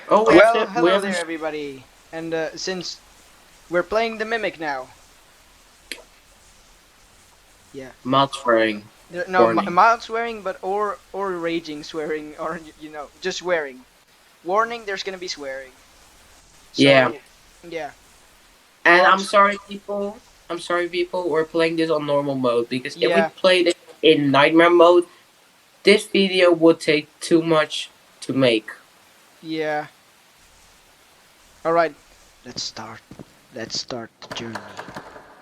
Oh, Well, we hello have there, everybody. And since we're playing the Mimic now, yeah. mod swearing No, warning. mild swearing, but or raging swearing, or just swearing. Warning: there's gonna be swearing. Yeah, So, yeah. and Um, I'm sorry, people. I'm sorry, people. We're playing this on normal mode because if we yeah, played it in nightmare mode, this video would take too much to make. yeah. All right, let's start. Let's start the journey.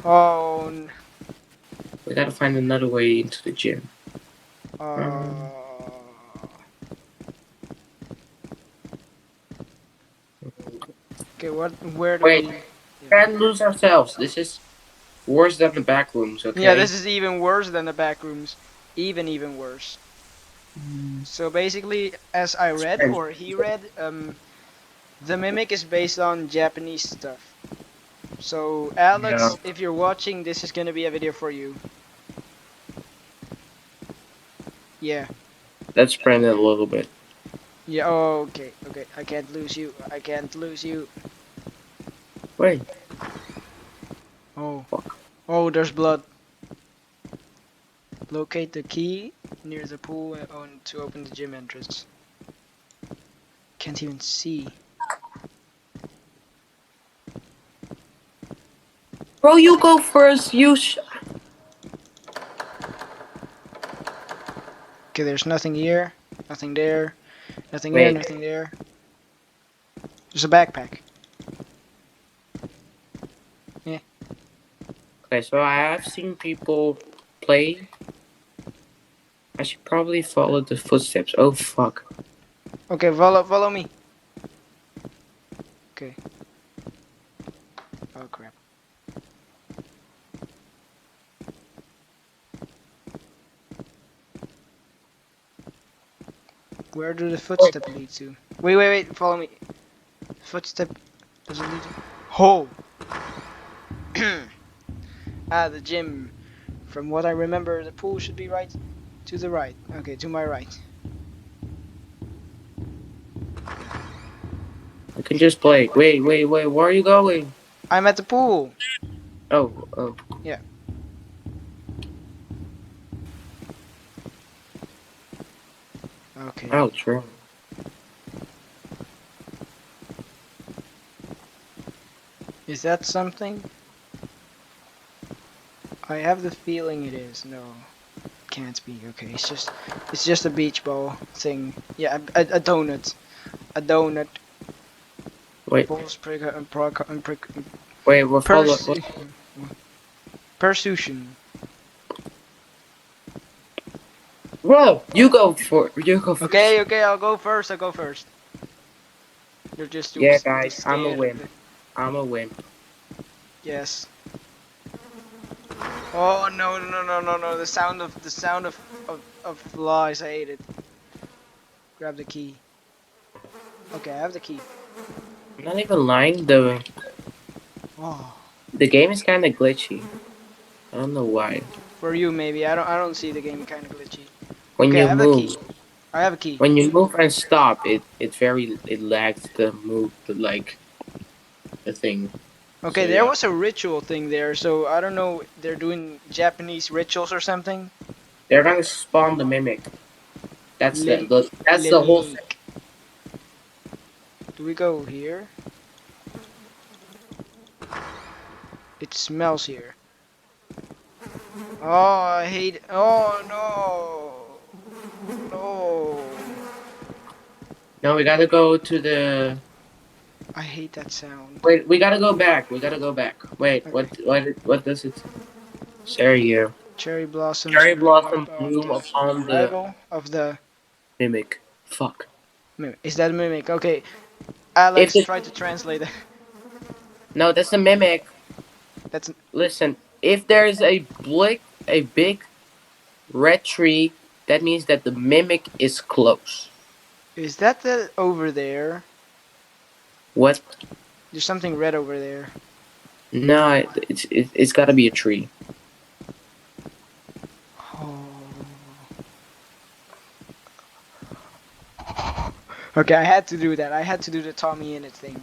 Oh, We gotta find another way into the gym. uh, Um, okay. What? Where do wait, we? Yeah. can't lose ourselves. This is worse than the back rooms. Yeah, Okay. this is even worse than the back rooms. Even worse. Mm. So basically, as I read French. or he read, the Mimic is based on Japanese stuff. So Yeah. Alex, if you're watching, this is gonna be a video for you. Yeah. Let's spread it a little bit. Yeah. Oh, okay. Okay. I can't lose you. I can't lose you. Wait. Oh. Fuck. Oh, there's blood. Locate the key near the pool to open the gym entrance. Can't even see. Bro, you go first. Okay, there's nothing here. Nothing there. Nothing here. Wait. Nothing there. There's a backpack. Yeah. Okay, so I have seen people play. I should probably follow the footsteps. Oh fuck. Okay, follow me. Okay. Oh crap. Where do the Wait. footsteps lead to? Wait, follow me. Footstep doesn't lead to... Oh! Ah, the gym. From what I remember, the pool should be right to the right. Okay, to my right. I can just play. Wait. Where are you going? I'm at the pool! Oh. Yeah. Okay. Oh, true. Is that something? I have the feeling it is. No. Can't be. Okay, it's just a beach ball thing. Yeah, a donut. A donut. Wait. Balls Wait. We're follow. pers persuasion. Bro, you go for. You go first. Okay, I'll go first. I'll go first. You're just Yeah, too guys. I'm a scared of wimp. it. I'm a wimp. Yes. Oh no! The sound of flies. I hate it. Grab the key. Okay, I have the key. I'm not even lying. Oh, The game is kind of glitchy. I don't know why. for you maybe. I don't see the game kind of glitchy. When Okay, I you have a move, key. I have a key. and stop, it lags the move, the thing. So Okay, there yeah, was a ritual thing there, so I don't know. They're doing Japanese rituals or something. they're gonna spawn the mimic. Lim That's the whole thing. Limik. Do we go here? It smells here. Oh, I hate it. Oh no. No. No, we gotta go to the. I hate that sound. Wait, we gotta go back. We gotta go back. Wait, Okay. what does it say here? Cherry blossoms Cherry bloom blossom upon bloom the upon the arrival of the mimic. Fuck. mimic. Is that mimic? Okay. If Alex, the try to translate it. no, that's the mimic. That's Listen, if there's a big red tree, that means that the mimic is close. is that the over there? What? There's something red over there. No, it's gotta be a tree. Oh. Okay, I had to do that. I had to do the Tommy in it thing.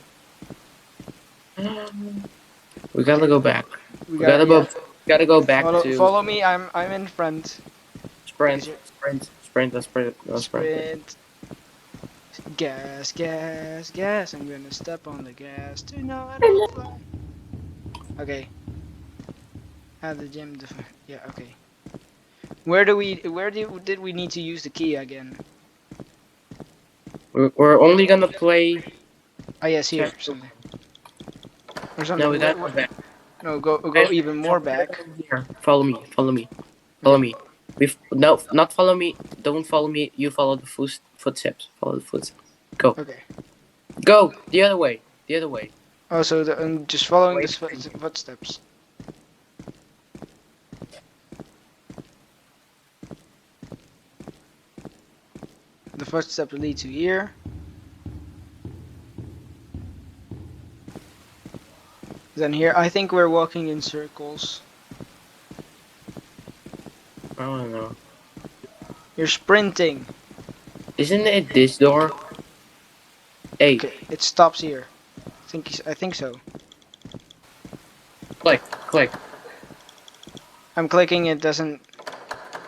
We gotta Okay, go back. we We gotta, gotta yeah. go. Gotta go back to Follow me. I'm in front because sprint, you're sprint, sprint. Let's sprint. Let's sprint. sprint. Gas, gas, gas. I'm gonna step on the gas to not fly. Okay, at the gym. Yeah. Okay. Did we need to use the key again? We're only gonna play Oh yes, here chapter. something or No, something. we gotta go back. No, go I even more we gotta back. go here. Follow me. Follow me. Follow Okay. me. No, not follow me. Don't follow me. You follow the footsteps. Follow the footsteps. Go. Okay. Go. The other way. The other way. Oh, so just following Away the from me. footsteps. The footsteps lead to here. Then here, I think we're walking in circles. I don't know. You're sprinting. Isn't it this door? Hey, Okay, it stops here. I think so. click, click. I'm clicking. It doesn't.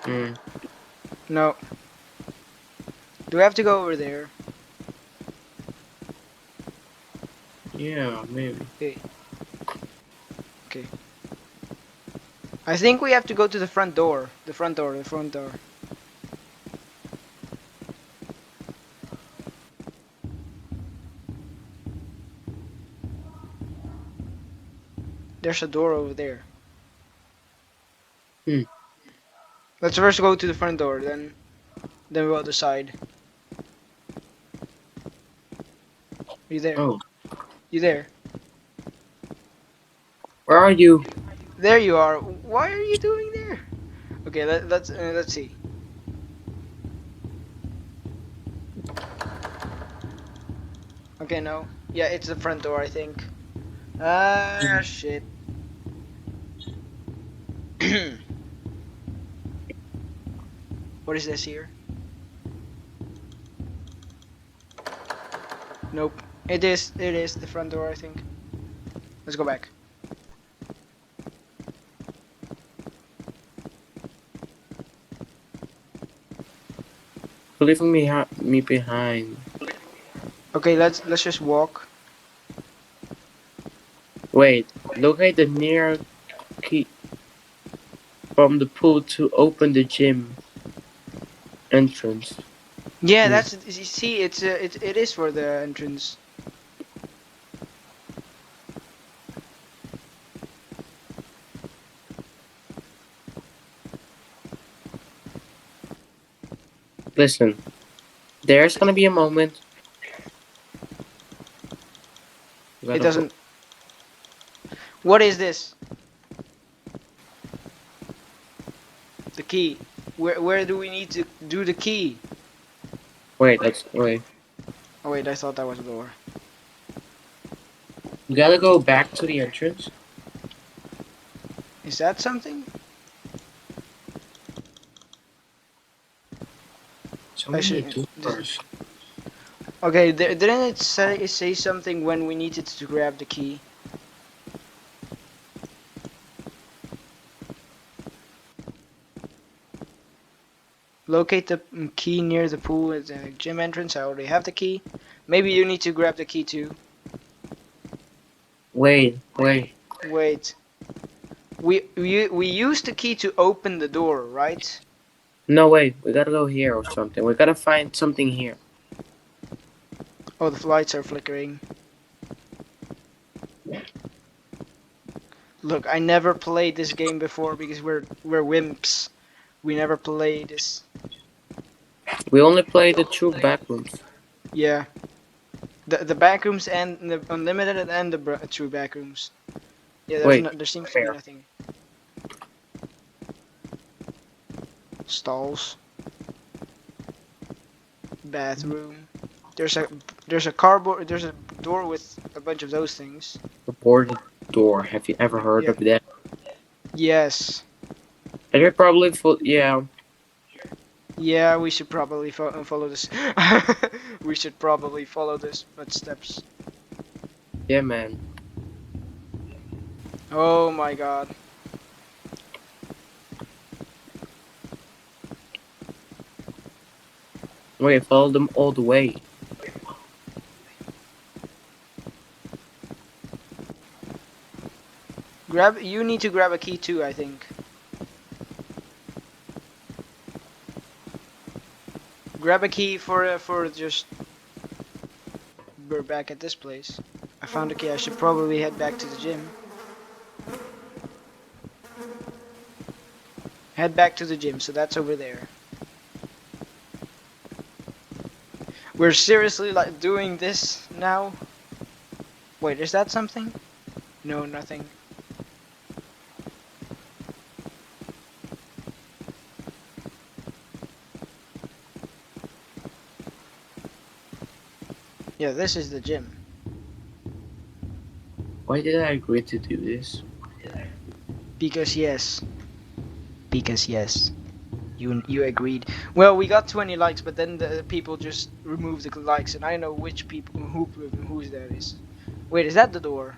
Mm, No. Do we have to go over there? yeah, maybe. Okay. Okay. I think we have to go to the front door. The front door. The front door. There's a door over there. Hmm. Let's first go to the front door, then we'll decide. You there? Oh, You there? where are you? There you are. Why are you doing there? Okay, let's see. Okay, no. Yeah, it's the front door, I think. Ah, shit. What is this here? Nope. It is the front door, I think. Let's go back. Leaving me behind. Okay, let's just walk. Wait, locate the near key from the pool to open the gym entrance. Yeah, Hmm. that's you see, it is for the entrance. Listen, there's gonna be a moment. We It gotta go. doesn't. What is this? The key. Where do we need to do the key? Wait, let's wait. Oh wait, I thought that was a door. We gotta go back to the entrance. Is that something? So I many should. doors. Okay, didn't it say something when we needed to grab the key? Locate the key near the pool at the gym entrance. I already have the key. Maybe you need to grab the key too. Wait. Wait. We used the key to open the door, right? No, wait. We gotta go here or something. We gotta find something here. Oh, the lights are flickering. Look, I never played this game before because we're wimps. We never played this. We only play the two back rooms. Yeah. The back rooms and the unlimited and the true back rooms. Yeah, Wait, there seems to be where? nothing. Stalls, bathroom. There's a cardboard. There's a door with a bunch of those things. The boarded door. Have you ever heard Yeah. of that? Yes. And you're probably full. Yeah. Yeah, we should probably follow this. We should probably follow this footsteps. Yeah, man. Oh my god. Wait, follow them all the way. You need to grab a key too, I think. Grab a key for just. We're back at this place. I found a key. I should probably head back to the gym. Head back to the gym, so that's over there. We're seriously like doing this now? Wait, is that something? No, nothing. Yeah, this is the gym. Why did I agree to do this? Because yes. Because yes. You agreed. Well, we got 20 likes, but then the people just removed the likes, and I know which people whose that is. Wait, is that the door?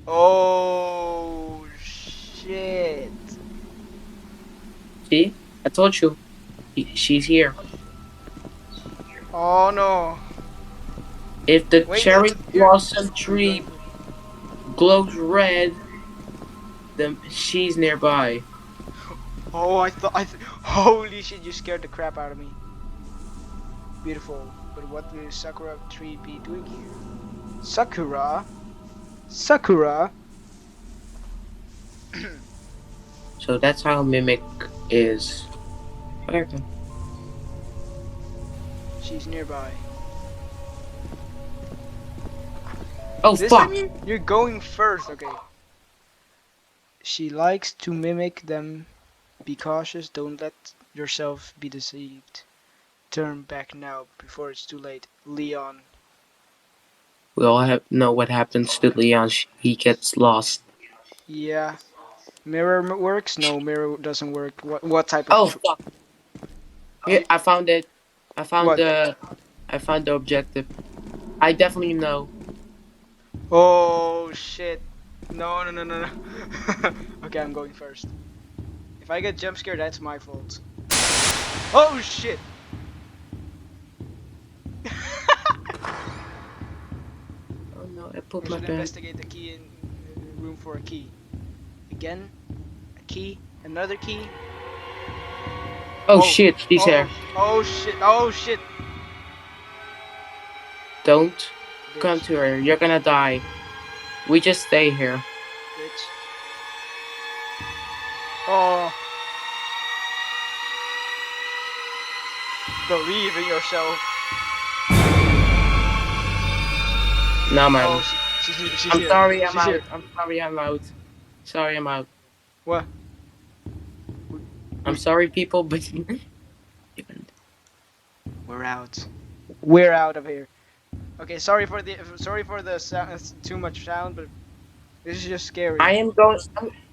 Oh shit. See? I told you. She's here. Oh no. If the Wait, cherry here. blossom tree glows red, then she's nearby. Oh, holy shit, you scared the crap out of me. Beautiful. But what will Sakura tree be doing here? Sakura? Sakura? So that's how Mimic is. Okay. She's nearby. Oh, This fuck! time you're going first, okay. She likes to mimic them. Be cautious, don't let yourself be deceived. Turn back now before it's too late. Leon. We all know what happens to Leon. He gets lost. Yeah. Mirror works? No, mirror doesn't work. What type of Oh, fuck! Here, I found it. I found what? the. I found the objective. I definitely know. Oh shit. No, no, no, no, no. Okay, I'm going first. If I get jump scared, that's my fault. Oh shit! Oh no, I put We my should pen. investigate the key in room for a key. Again, a key, another key. Oh shit, she's here. Oh shit, oh shit. Don't come Bitch, to her. You're gonna die. We just stay here. bitch. Oh, believe in yourself. No, man. Oh, she's I'm here. sorry, I'm She's here. out. I'm sorry, I'm out. Sorry, I'm out. What? I'm sorry, people, but We're out. We're out of here. Okay, sorry for the sound, too much sound, but this is just scary. I am going.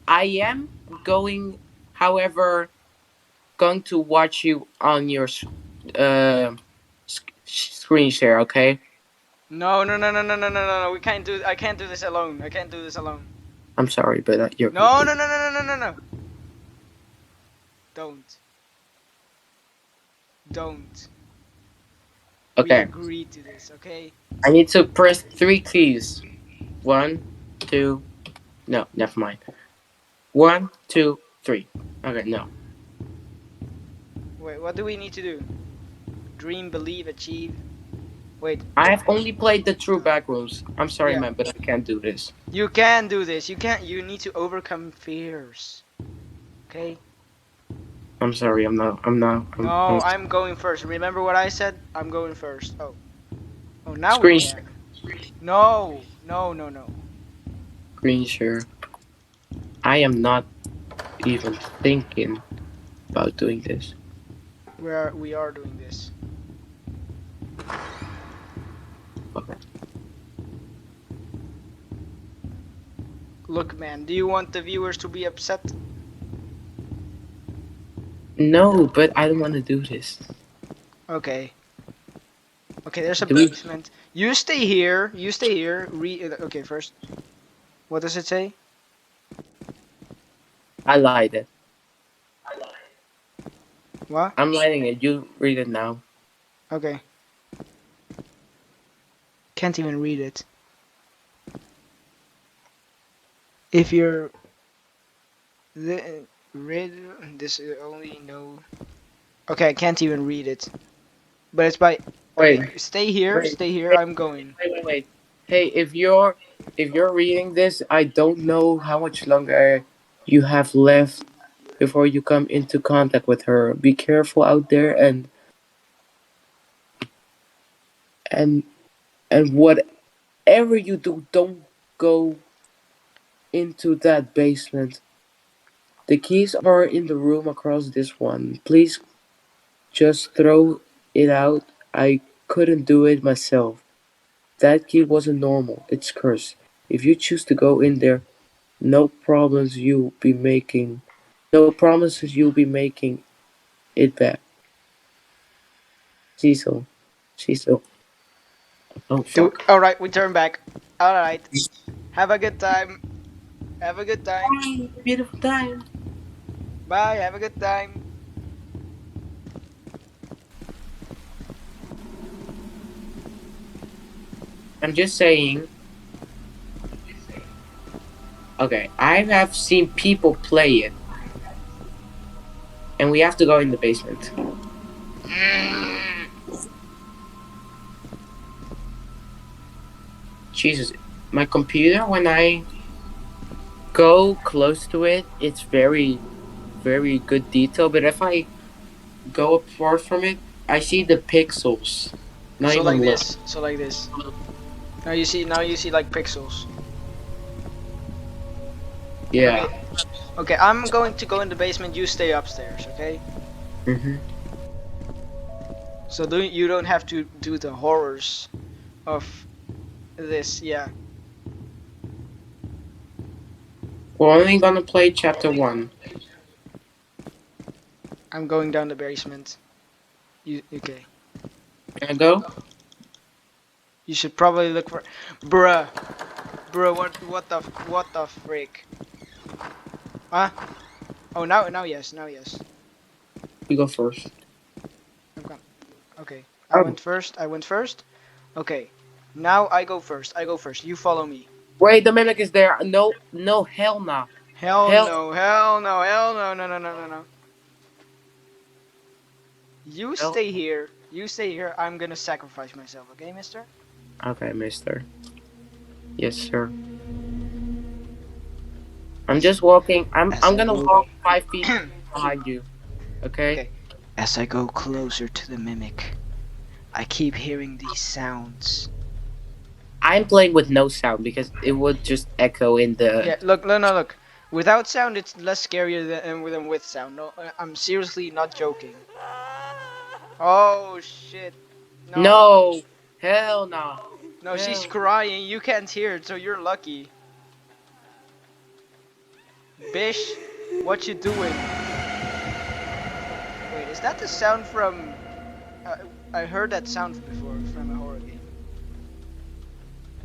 I am going. However, going to watch you on your screen share. Okay. No, no, no, no, no, no, no, no, no. We can't do. I can't do this alone. I can't do this alone. I'm sorry, but you're gonna No, do. no, no, no, no, no, no, no. Don't. Don't. We Okay. agreed to this, okay? I need to press 3 keys. 1, 2. No, never mind. 1, 2, 3. Okay, no. Wait, what do we need to do? Dream, believe, achieve. Wait. I have only played the true backrooms. I'm sorry, Yeah. man, but I can't do this. You can do this. You can't. You need to overcome fears. Okay? I'm sorry. I'm not. No, I'm going first. Remember what I said? I'm going first. Oh. Oh, now we Screen can. No. No, no, no. screen share. I am not even thinking about doing this. We are doing this. Okay. Look, man, do you want the viewers to be upset? No, but I don't want to do this. Okay. Okay, there's a Do we? basement. You stay here. You stay here. Okay, first. What does it say? I lied. What? I'm lighting it. You read it now. Okay. Can't even read it. If you're read this only no. Okay, I can't even read it. But it's by. Wait, Okay, stay here. wait, Stay here. wait, I'm going. wait. Hey, if you're reading this, I don't know how much longer you have left before you come into contact with her. Be careful out there, and and whatever you do, don't go into that basement. The keys are in the room across this one. Please just throw it out. I couldn't do it myself. That key wasn't normal. It's cursed. If you choose to go in there, no problems you'll be making. No promises you'll be making it back. Cecil. Cecil. Oh Do. fuck. All right, we turn back. All right. Have a good time. Have a good time. Bye. Beautiful time. Bye. Have a good time. I'm just saying. Okay, I have seen people play it, and we have to go in the basement. Jesus, my computer, when I go close to it, it's very, very good detail. But if I go apart from it, I see the pixels. Not So like even look. this. So like this. Now you see. Now you see like pixels. Yeah. Okay. Okay. I'm going to go in the basement. You stay upstairs. Okay. Mhm. So you don't have to do the horrors of this. Yeah. We're only gonna play chapter 1. I'm going down the basement. You okay? Can I go? You should probably look for. Bruh. Bruh. What the frick? Huh? Oh, now yes. Now yes. You go first. I've gone. Okay. I Oh. went first. I went first. Okay. Now I go first. I go first. You follow me. Wait, the mimic is there. No, no, hell nah. Hell Hell. no. Hell no. Hell no. No. No. No. No. No. You Hell. stay here. You stay here. I'm gonna sacrifice myself. Okay, Mister? Okay, mister. Yes, sir. I'm As just walking. as I'm I gonna go. walk 5 feet behind you. Okay? Okay. As I go closer to the mimic, I keep hearing these sounds. I'm playing with no sound because it would just echo in the. Yeah, look, no, no, look. Without sound, it's less scarier than with sound. No, I'm seriously not joking. Oh shit! No, No! Hell no! no, she's Hell. crying. You can't hear it, so you're lucky. Bish, what you doing? Wait, is that the sound from? I heard that sound before from a horror game.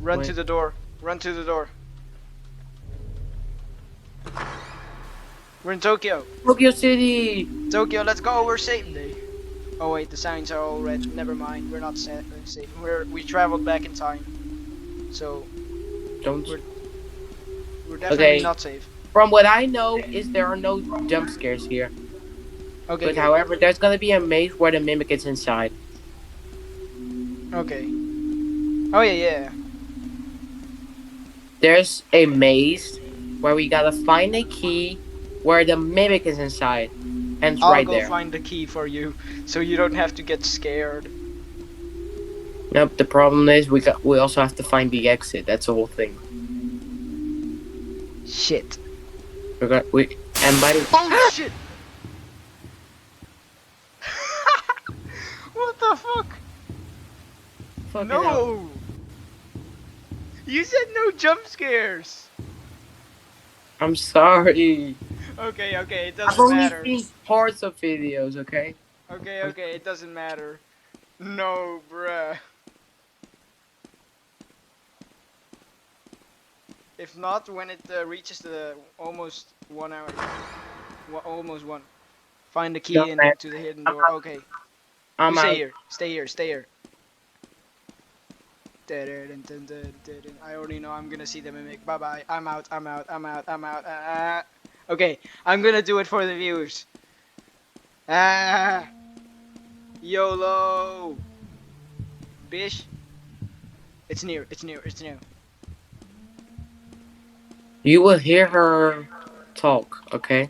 Run to Wait. the door. Run to the door. We're in Tokyo. Tokyo City! Tokyo, let's go. We're safe. Oh wait, the signs are all red. Never mind. We're not safe. We traveled back in time, so Don't. we're we're definitely Okay. not safe. From what I know, is there are no jump scares here. Okay, But good. however, there's gonna be a maze where the mimic is inside. Okay. Oh yeah, yeah. There's a maze where we gotta find a key where the mimic is inside. And it's I'll right go there. find the key for you, so you don't have to get scared. Nope, the problem is we also have to find the exit. That's the whole thing. Shit. And by the Oh shit! What the fuck? fucking hell. No! You said no jump scares! I'm sorry. Okay, okay, it I've doesn't only matter. seen parts of videos, okay? Okay, I'm, okay, it doesn't matter. No, bruh. If not, when it reaches the almost 1 hour, almost one. Find the no, key man. to the hidden I'm door. out. Okay, you I'm stay out. here. Stay here. Stay here. I already know I'm gonna see the mimic. Bye bye. I'm out. I'm out. I'm out. I'm out. Okay, I'm gonna do it for the viewers. Ah, YOLO, bish. It's near. It's near. It's near. You will hear her talk, okay?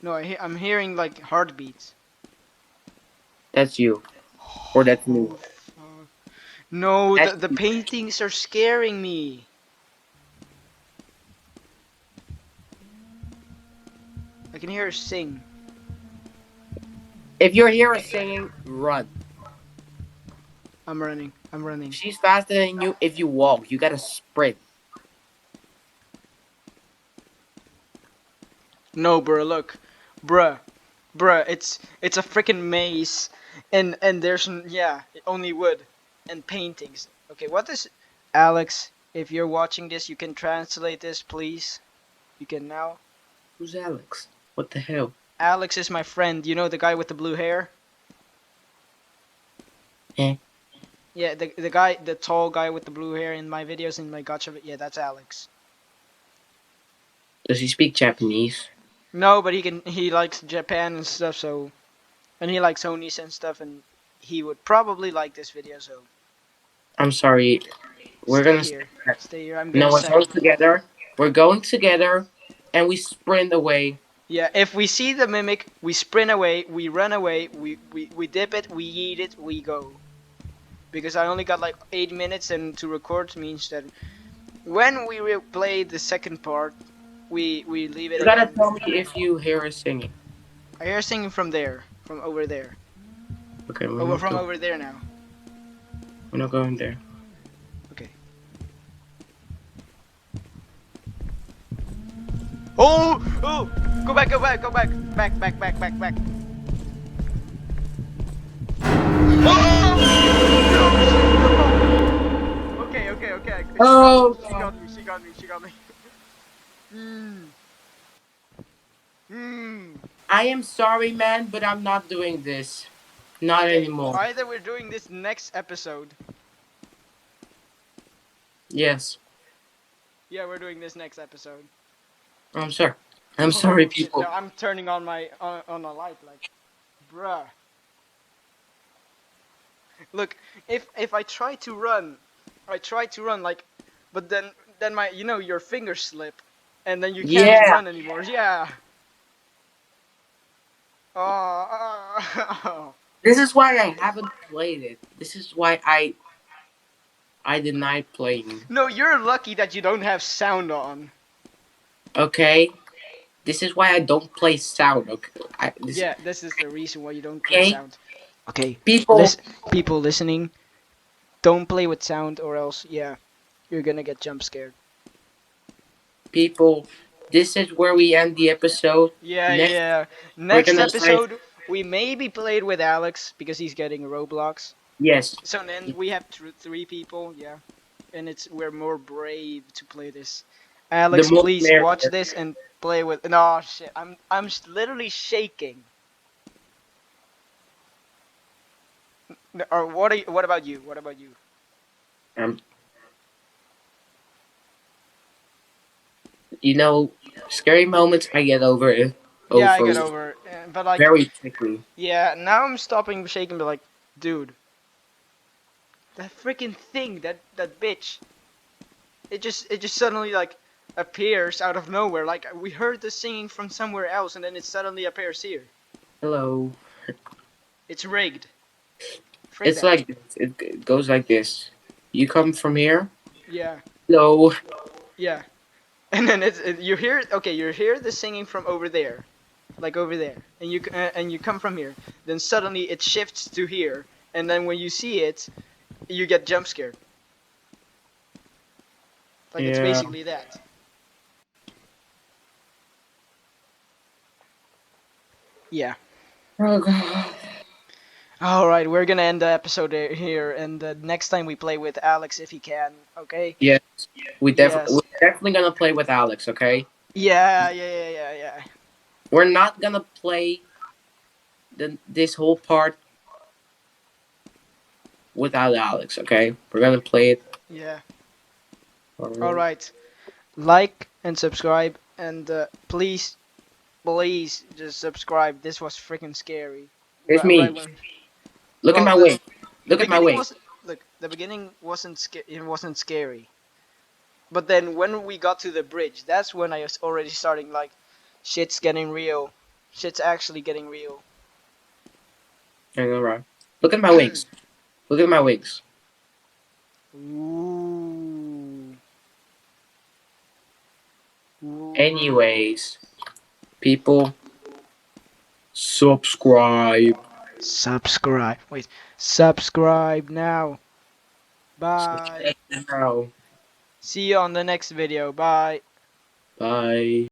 No, I'm hearing like heartbeats. That's you. Or that's me. Oh fuck. No, That's the you. paintings are scaring me. I can hear her sing. If you hear her singing, run. I'm running. I'm running. She's faster than you if you walk. You gotta sprint. No, bruh, look. Bruh. Bruh, it's a freaking maze. And there's yeah, only wood and paintings. Okay, what is Alex, if you're watching this, you can translate this, please. You can now. Who's Alex? What the hell? Alex is my friend. You know the guy with the blue hair? Eh? Yeah, the guy, the tall guy with the blue hair in my videos in my gotcha. Yeah, that's Alex. Does he speak Japanese? No, but he likes Japan and stuff, so and he likes Sony's and stuff, and he would probably like this video. So I'm sorry. We're stay gonna say here, that. stay here. I'm No, gonna we're send. going together. We're going together, and we sprint away. Yeah, if we see the mimic, we sprint away, we run away, we dip it, we eat it, we go. Because I only got like 8 minutes, and to record means that when we play the second part, we leave it You gotta again. tell me if you hear her singing. I hear singing from there, from over there, Okay, over from over there now. we're not going there. Okay. Oh, oh, go back, go back, go back, back, back, back, back, back. Oh! No! Okay, okay, okay. She got me. Oh She God. got me. She got me. She got me. Hmm. Hmm. I am sorry, man, but I'm not doing this. Not Okay. anymore. Either we're doing this next episode. Yes. Yeah, we're doing this next episode. I'm sorry. I'm sorry, Oh shit! people. No, I'm turning on my on a light, like, bruh. Look, if I try to run, I try to run like, but then my your fingers slip, and then you can't Yeah. run anymore. Yeah. Oh. This is why I haven't played it. This is why I denied playing. No, you're lucky that you don't have sound on. Okay. This is why I don't play sound. Okay. Yeah, this is the reason why you don't play Okay. sound. Okay, People. listen, people listening, don't play with sound or else, yeah, you're gonna get jump scared. People. This is where we end the episode. Yeah, Next, yeah. we're Next gonna say episode, we maybe played with Alex because he's getting Roblox. yes. So then we have three people, yeah, and we're more brave to play this. The Alex, more please watch merrier. this and play with. No shit, I'm literally shaking. Or what? What about you? What about you? Um, you know, scary moments I get Yeah, I over get over it, but like, very quickly. yeah, now I'm stopping shaking, but like, dude, that freaking thing, that bitch, it just suddenly like appears out of nowhere. Like we heard the singing from somewhere else, and then it suddenly appears here. Hello. It's rigged. Frig It's that. like this. It goes like this. You come from here. Yeah, Hello. yeah. And then you hear okay, you hear the singing from over there, like over there, and you come from here. Then suddenly it shifts to here, and then when you see it, you get jump scared. Like it's Yeah. basically that. Yeah. Oh god. All right, we're gonna end the episode here, and next time we play with Alex if he can. Okay. Yes, we're Yes. definitely gonna play with Alex. Okay, Yeah. Yeah. Yeah. Yeah. Yeah. we're not gonna play this whole part without Alex. Okay, we're gonna play it. Yeah. All Alright. right. Like and subscribe, and please, please just subscribe. This was freaking scary. Here's Right me. when, Look at well, my the wing. Look at my beginning wing. was look. The beginning it wasn't scary, but then when we got to the bridge, that's when I was already starting like, shit's getting real. Shit's actually getting real. I know, right? Look at my wings. Look at my wings. Ooh. Ooh. Anyways, people, subscribe. Subscribe. Wait. Subscribe now. Bye. Subscribe now. See you on the next video. Bye. Bye.